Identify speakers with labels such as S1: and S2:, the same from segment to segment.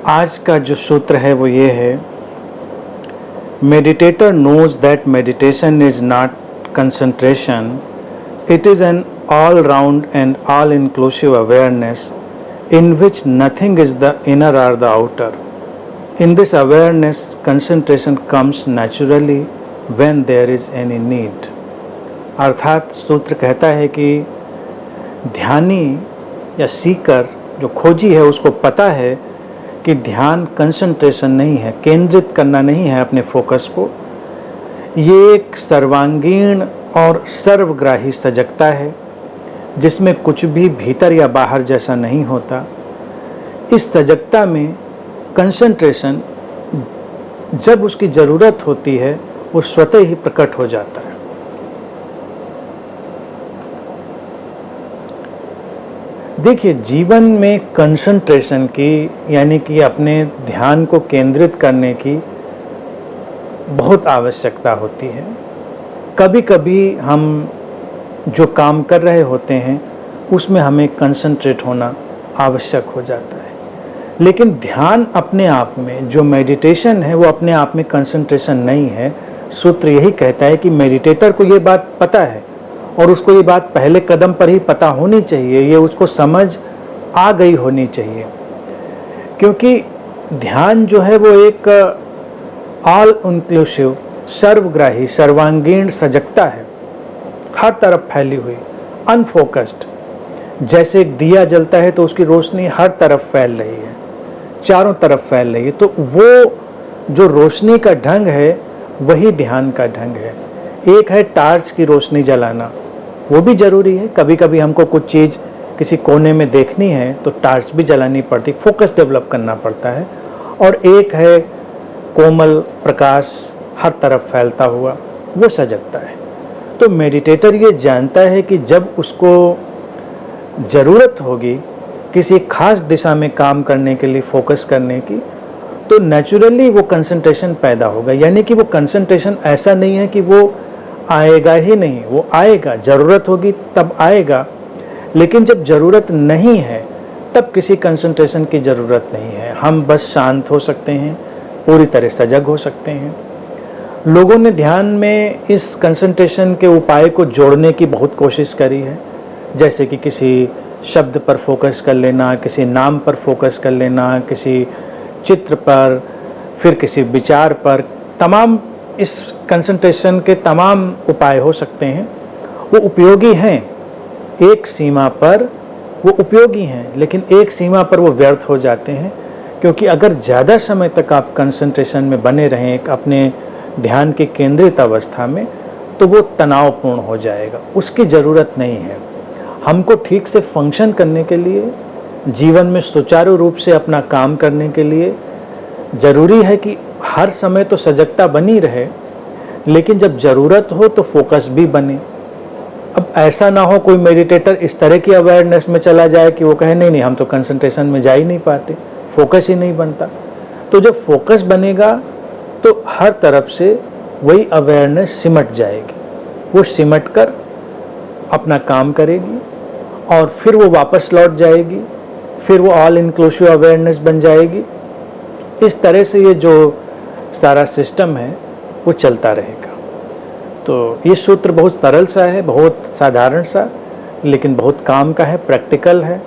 S1: आज का जो सूत्र है वो ये है, meditator knows that meditation is not concentration, it is an all round and all inclusive awareness in which nothing is the inner or the outer. In this awareness, concentration comes naturally when there is any need. अर्थात सूत्र कहता है कि ध्यानी या सीकर जो खोजी है उसको पता है कि ध्यान कंसंट्रेशन नहीं है, केंद्रित करना नहीं है अपने फोकस को। ये एक सर्वांगीण और सर्वग्राही सजगता है जिसमें कुछ भी भीतर या बाहर जैसा नहीं होता। इस सजगता में कंसंट्रेशन जब उसकी ज़रूरत होती है वो स्वतः ही प्रकट हो जाता है। देखिए, जीवन में कंसंट्रेशन की यानी कि अपने ध्यान को केंद्रित करने की बहुत आवश्यकता होती है। कभी कभी हम जो काम कर रहे होते हैं उसमें हमें कंसंट्रेट होना आवश्यक हो जाता है, लेकिन ध्यान अपने आप में, जो मेडिटेशन है वो अपने आप में कंसंट्रेशन नहीं है। सूत्र यही कहता है कि मेडिटेटर को ये बात पता है और उसको ये बात पहले कदम पर ही पता होनी चाहिए, ये उसको समझ आ गई होनी चाहिए, क्योंकि ध्यान जो है वो एक ऑल इंक्लूसिव, सर्वग्राही, सर्वांगीण सजगता है, हर तरफ फैली हुई, अनफोकस्ड। जैसे एक दिया जलता है तो उसकी रोशनी हर तरफ फैल रही है, चारों तरफ फैल रही है, तो वो जो रोशनी का ढंग है वही ध्यान का ढंग है। एक है टार्च की रोशनी जलाना, वो भी ज़रूरी है। कभी कभी हमको कुछ चीज़ किसी कोने में देखनी है तो टार्च भी जलानी पड़ती, फोकस डेवलप करना पड़ता है। और एक है कोमल प्रकाश हर तरफ फैलता हुआ, वो सजगता है। तो मेडिटेटर ये जानता है कि जब उसको ज़रूरत होगी किसी खास दिशा में काम करने के लिए, फोकस करने की, तो नेचुरली वो कंसंट्रेशन पैदा होगा। यानी कि वो कंसंट्रेशन ऐसा नहीं है कि वो आएगा ही नहीं, वो आएगा, ज़रूरत होगी तब आएगा, लेकिन जब ज़रूरत नहीं है तब किसी कंसंट्रेशन की ज़रूरत नहीं है। हम बस शांत हो सकते हैं, पूरी तरह सजग हो सकते हैं। लोगों ने ध्यान में इस कंसंट्रेशन के उपाय को जोड़ने की बहुत कोशिश करी है, जैसे कि किसी शब्द पर फोकस कर लेना, किसी नाम पर फोकस कर लेना, किसी चित्र पर, फिर किसी विचार पर। तमाम इस कंसंट्रेशन के तमाम उपाय हो सकते हैं, वो उपयोगी हैं, एक सीमा पर वो उपयोगी हैं, लेकिन एक सीमा पर वो व्यर्थ हो जाते हैं, क्योंकि अगर ज़्यादा समय तक आप कंसंट्रेशन में बने रहें अपने ध्यान की केंद्रित अवस्था में, तो वो तनावपूर्ण हो जाएगा, उसकी ज़रूरत नहीं है। हमको ठीक से फंक्शन करने के लिए, जीवन में सुचारू रूप से अपना काम करने के लिए ज़रूरी है कि हर समय तो सजगता बनी रहे, लेकिन जब ज़रूरत हो तो फोकस भी बने। अब ऐसा ना हो कोई मेडिटेटर इस तरह की अवेयरनेस में चला जाए कि वो कहे नहीं हम तो कंसंट्रेशन में जा ही नहीं पाते, फोकस ही नहीं बनता। तो जब फोकस बनेगा तो हर तरफ से वही अवेयरनेस सिमट जाएगी, वो सिमट कर अपना काम करेगी और फिर वो वापस लौट जाएगी, फिर वो ऑल इंक्लूसिव अवेयरनेस बन जाएगी। इस तरह से ये जो सारा सिस्टम है वो चलता रहेगा। तो ये सूत्र बहुत सरल सा है, बहुत साधारण सा, लेकिन बहुत काम का है, प्रैक्टिकल है।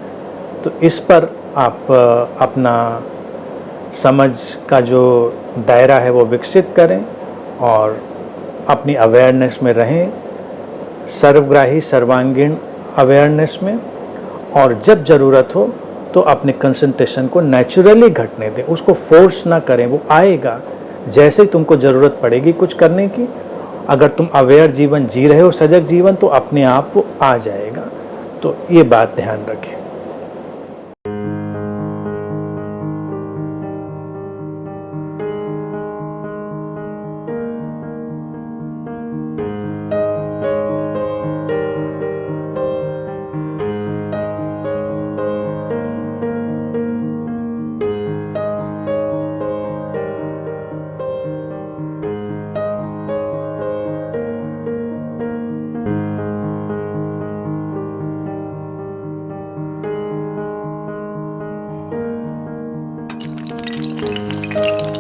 S1: तो इस पर आप अपना समझ का जो दायरा है वो विकसित करें और अपनी अवेयरनेस में रहें, सर्वग्राही, सर्वांगीण अवेयरनेस में। और जब ज़रूरत हो तो अपने कंसंट्रेशन को नेचुरली घटने दें, उसको फोर्स ना करें, वो आएगा जैसे ही तुमको ज़रूरत पड़ेगी कुछ करने की। अगर तुम अवेयर जीवन जी रहे हो, सजग जीवन, तो अपने आप वो आ जाएगा। तो ये बात ध्यान रखें। है।